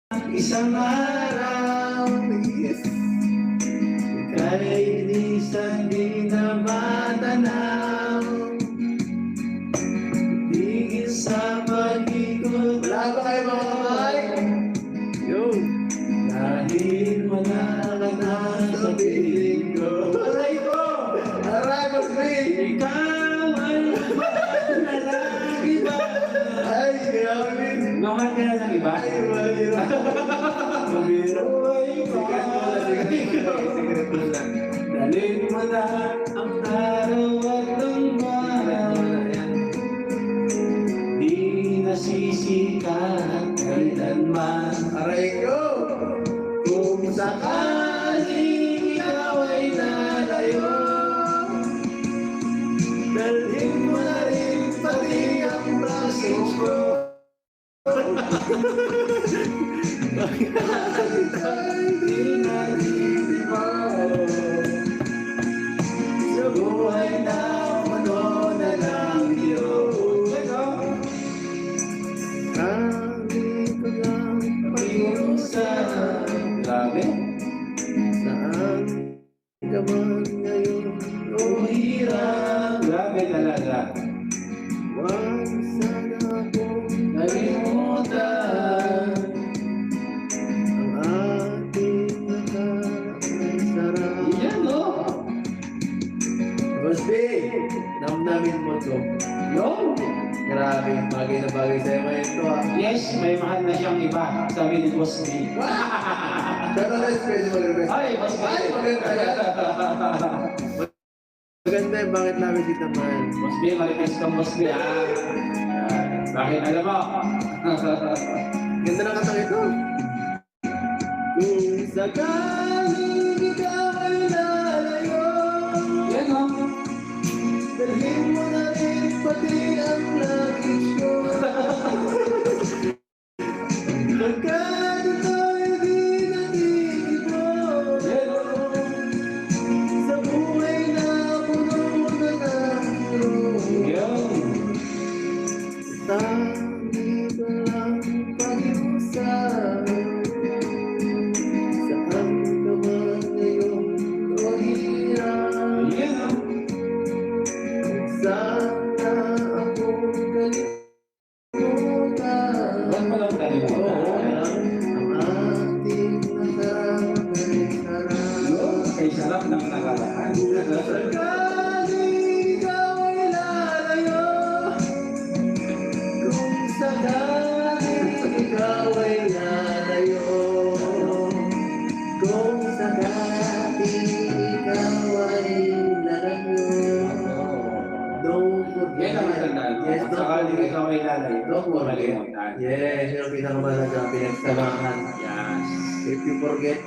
Isang araw, ika'y isang di na matanaw. Tigil sa pag-ikot. Wala ba kayo mga kamay? Yo! Dahil wala ka na sa piling ko. Aray ko! Aray ko, ikaw ay mahal na lang iba. Ay, grabe. Mahal ka na lang iba? Ay, mahal. Dalhin mo lahat ang araw at ang buwan. Di nasisikat kailanman. Aray ko! Kung sakaling ikaw ay nalayo, dalhin mo na rin pati ang message ko. Sa buhay na puno na ng iyong hindi ko lang pag-iusan. Grabe. Saan ka man ngayon o hirap? Grabe talaga. Huwag sana akong kalimutan ang ating nakasarap. Yan o! Boss B, namnamin mo ito. Yung? Grabe, bagay na bagay sa'yo ngayon ito ha. Yes, may mahal na siyang iba. Sabi ni Boss B. Pero let's pwede mag-request. Ay, Boss B! Ay, maganda yan. Maganda yung bakit namin kita mahal. Boss B, mag-request kang Boss B ha. Bakit alam mo? Ganda na katang ito. Kung sakaling ikaw ay lalayo, yan o. Dalhin mo na rin pati ang luggage ko. Pagkat ito'y di natitipon, sa buhay na puno na ng tulong. Hindi ko lang pag-iusap. Saan ka man ngayon o hirap? Sana akong kalimutan. Huwag mo lang kalimutan. Ang ating nakakasarap. Ay, sarap ng nakaraan. Sakaling ikaw ay lalayo, kung sakaling ikaw ay lalayo, kung sakaling ikaw ay lalayo, don't forget. Yan ang matandaan. Yes, don't forget. Ikaw ay lalayo, don't forget. Yes, yun ang pinakamalaga, pinagsamahan. Yes. If you forget,